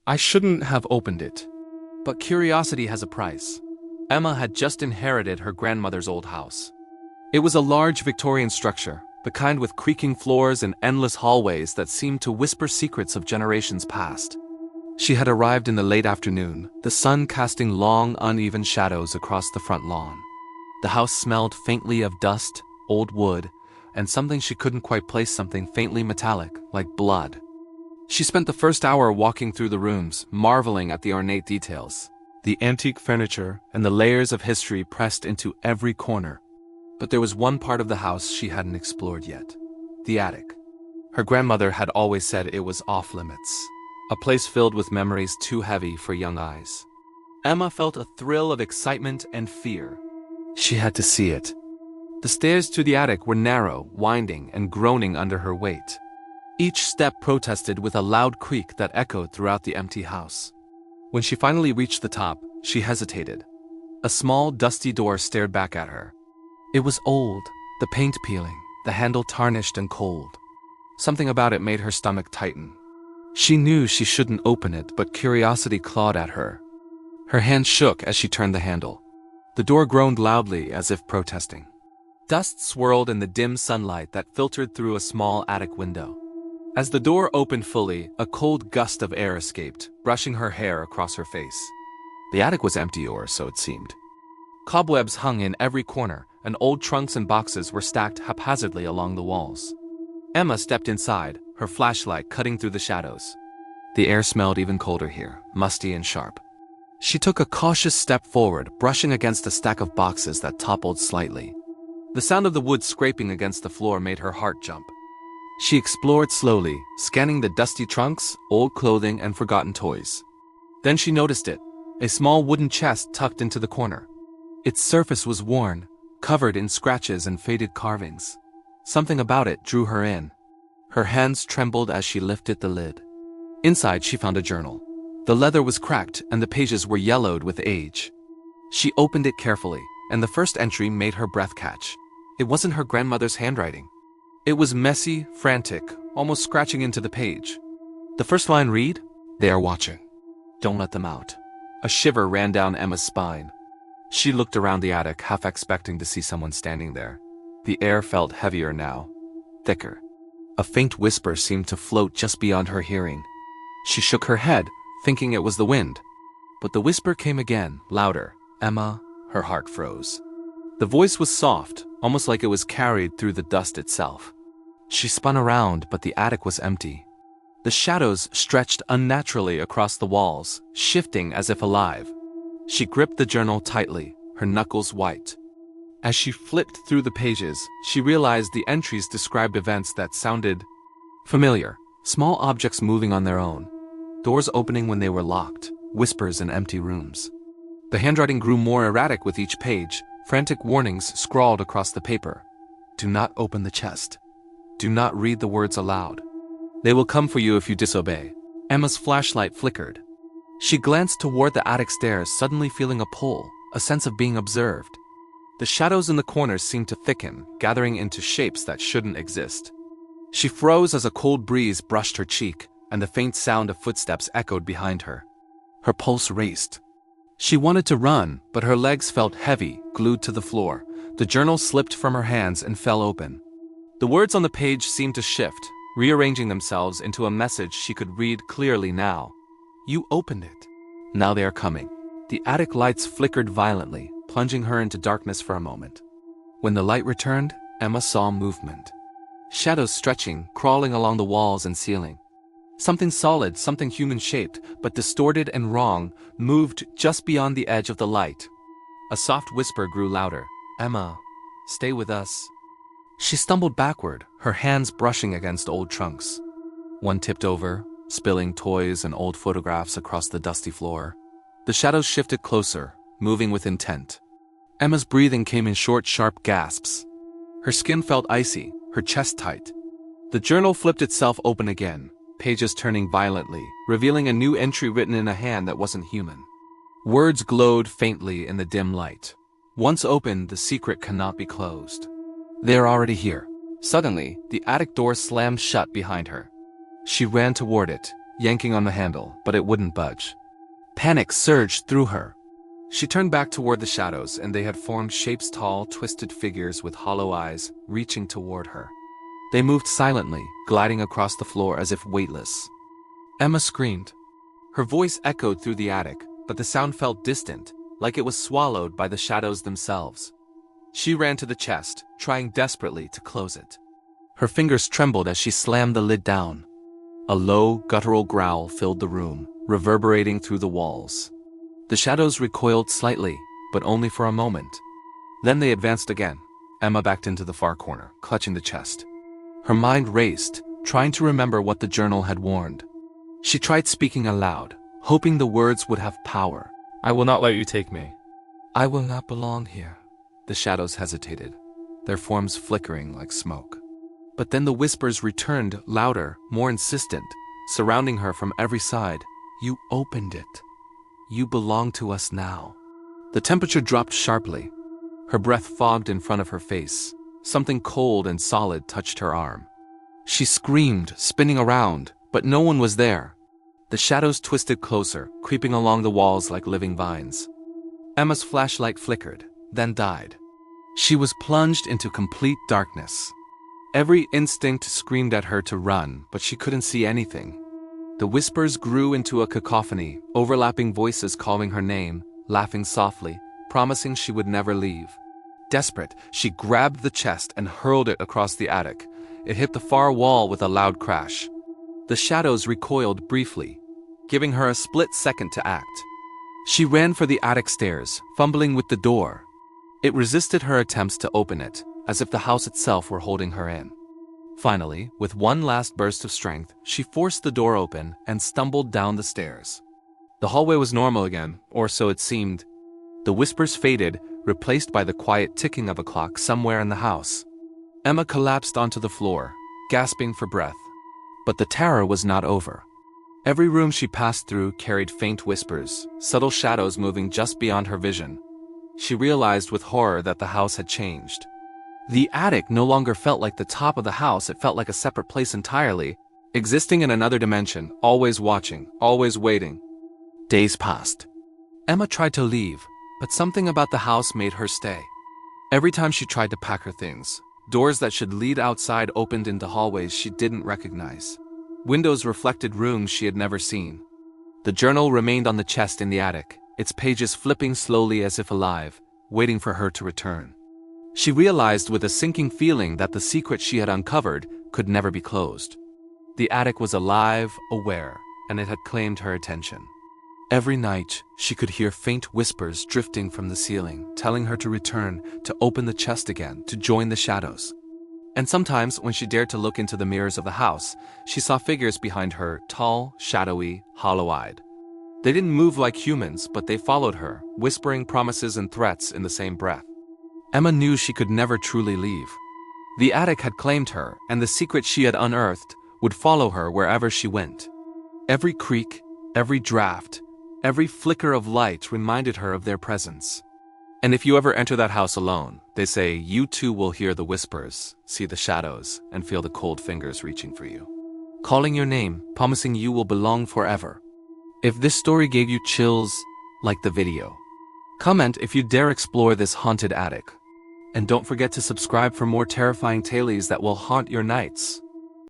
I shouldn't have opened it. But curiosity has a price. Emma had just inherited her grandmother's old house. It was a large Victorian structure, the kind with creaking floors and endless hallways that seemed to whisper secrets of generations past. She had arrived in the late afternoon, the sun casting long, uneven shadows across the front lawn. The house smelled faintly of dust, old wood, and something she couldn't quite place, something faintly metallic, like blood. She spent the first hour walking through the rooms, marveling at the ornate details, the antique furniture, and the layers of history pressed into every corner. But there was one part of the house she hadn't explored yet: the attic. Her grandmother had always said it was off limits, a place filled with memories too heavy for young eyes. Emma felt a thrill of excitement and fear. She had to see it. The stairs to the attic were narrow, winding, and groaning under her weight. Each step protested with a loud creak that echoed throughout the empty house. When she finally reached the top, she hesitated. A small, dusty door stared back at her. It was old, the paint peeling, the handle tarnished and cold. Something about it made her stomach tighten. She knew she shouldn't open it, but curiosity clawed at her. Her hand shook as she turned the handle. The door groaned loudly as if protesting. Dust swirled in the dim sunlight that filtered through a small attic window. As the door opened fully, a cold gust of air escaped, brushing her hair across her face. The attic was empty, or so it seemed. Cobwebs hung in every corner, and old trunks and boxes were stacked haphazardly along the walls. Emma stepped inside, her flashlight cutting through the shadows. The air smelled even colder here, musty and sharp. She took a cautious step forward, brushing against a stack of boxes that toppled slightly. The sound of the wood scraping against the floor made her heart jump. She explored slowly, scanning the dusty trunks, old clothing, and forgotten toys. Then she noticed it, a small wooden chest tucked into the corner. Its surface was worn, covered in scratches and faded carvings. Something about it drew her in. Her hands trembled as she lifted the lid. Inside, she found a journal. The leather was cracked and the pages were yellowed with age. She opened it carefully, and the first entry made her breath catch. It wasn't her grandmother's handwriting. It was messy, frantic, almost scratching into the page. The first line read, "They are watching. Don't let them out." A shiver ran down Emma's spine. She looked around the attic, half expecting to see someone standing there. The air felt heavier now, thicker. A faint whisper seemed to float just beyond her hearing. She shook her head, thinking it was the wind. But the whisper came again, louder. Emma, her heart froze. The voice was soft, almost like it was carried through the dust itself. She spun around, but the attic was empty. The shadows stretched unnaturally across the walls, shifting as if alive. She gripped the journal tightly, her knuckles white. As she flipped through the pages, she realized the entries described events that sounded familiar. Small objects moving on their own, doors opening when they were locked, whispers in empty rooms. The handwriting grew more erratic with each page, frantic warnings scrawled across the paper. Do not open the chest. Do not read the words aloud. They will come for you if you disobey. Emma's flashlight flickered. She glanced toward the attic stairs, suddenly feeling a pull, a sense of being observed. The shadows in the corners seemed to thicken, gathering into shapes that shouldn't exist. She froze as a cold breeze brushed her cheek, and the faint sound of footsteps echoed behind her. Her pulse raced. She wanted to run, but her legs felt heavy, glued to the floor. The journal slipped from her hands and fell open. The words on the page seemed to shift, rearranging themselves into a message she could read clearly now. You opened it. Now they are coming. The attic lights flickered violently, plunging her into darkness for a moment. When the light returned, Emma saw movement. Shadows stretching, crawling along the walls and ceiling. Something solid, something human-shaped, but distorted and wrong, moved just beyond the edge of the light. A soft whisper grew louder. Emma, stay with us. She stumbled backward, her hands brushing against old trunks. One tipped over, spilling toys and old photographs across the dusty floor. The shadows shifted closer, moving with intent. Emma's breathing came in short, sharp gasps. Her skin felt icy, her chest tight. The journal flipped itself open again, pages turning violently, revealing a new entry written in a hand that wasn't human. Words glowed faintly in the dim light. Once opened, the secret cannot be closed. They are already here. Suddenly, the attic door slammed shut behind her. She ran toward it, yanking on the handle, but it wouldn't budge. Panic surged through her. She turned back toward the shadows, and they had formed shapes, tall, twisted figures with hollow eyes, reaching toward her. They moved silently, gliding across the floor as if weightless. Emma screamed. Her voice echoed through the attic, but the sound felt distant, like it was swallowed by the shadows themselves. She ran to the chest, trying desperately to close it. Her fingers trembled as she slammed the lid down. A low, guttural growl filled the room, reverberating through the walls. The shadows recoiled slightly, but only for a moment. Then they advanced again. Emma backed into the far corner, clutching the chest. Her mind raced, trying to remember what the journal had warned. She tried speaking aloud, hoping the words would have power. I will not let you take me. I will not belong here. The shadows hesitated, their forms flickering like smoke. But then the whispers returned, louder, more insistent, surrounding her from every side. You opened it. You belong to us now. The temperature dropped sharply. Her breath fogged in front of her face. Something cold and solid touched her arm. She screamed, spinning around, but no one was there. The shadows twisted closer, creeping along the walls like living vines. Emma's flashlight flickered, then died. She was plunged into complete darkness. Every instinct screamed at her to run, but she couldn't see anything. The whispers grew into a cacophony, overlapping voices calling her name, laughing softly, promising she would never leave. Desperate, she grabbed the chest and hurled it across the attic. It hit the far wall with a loud crash. The shadows recoiled briefly, giving her a split second to act. She ran for the attic stairs, fumbling with the door. It resisted her attempts to open it, as if the house itself were holding her in. Finally, with one last burst of strength, she forced the door open and stumbled down the stairs. The hallway was normal again, or so it seemed. The whispers faded, replaced by the quiet ticking of a clock somewhere in the house. Emma collapsed onto the floor, gasping for breath. But the terror was not over. Every room she passed through carried faint whispers, subtle shadows moving just beyond her vision. She realized with horror that the house had changed. The attic no longer felt like the top of the house, it felt like a separate place entirely, existing in another dimension, always watching, always waiting. Days passed. Emma tried to leave, but something about the house made her stay. Every time she tried to pack her things, doors that should lead outside opened into hallways she didn't recognize. Windows reflected rooms she had never seen. The journal remained on the chest in the attic, its pages flipping slowly as if alive, waiting for her to return. She realized with a sinking feeling that the secret she had uncovered could never be closed. The attic was alive, aware, and it had claimed her attention. Every night, she could hear faint whispers drifting from the ceiling, telling her to return, to open the chest again, to join the shadows. And sometimes, when she dared to look into the mirrors of the house, she saw figures behind her, tall, shadowy, hollow-eyed. They didn't move like humans, but they followed her, whispering promises and threats in the same breath. Emma knew she could never truly leave. The attic had claimed her, and the secret she had unearthed would follow her wherever she went. Every creak, every draft, every flicker of light reminded her of their presence. And if you ever enter that house alone, they say you too will hear the whispers, see the shadows, and feel the cold fingers reaching for you, calling your name, promising you will belong forever. If this story gave you chills, like the video. Comment if you dare explore this haunted attic. And don't forget to subscribe for more terrifying tales that will haunt your nights.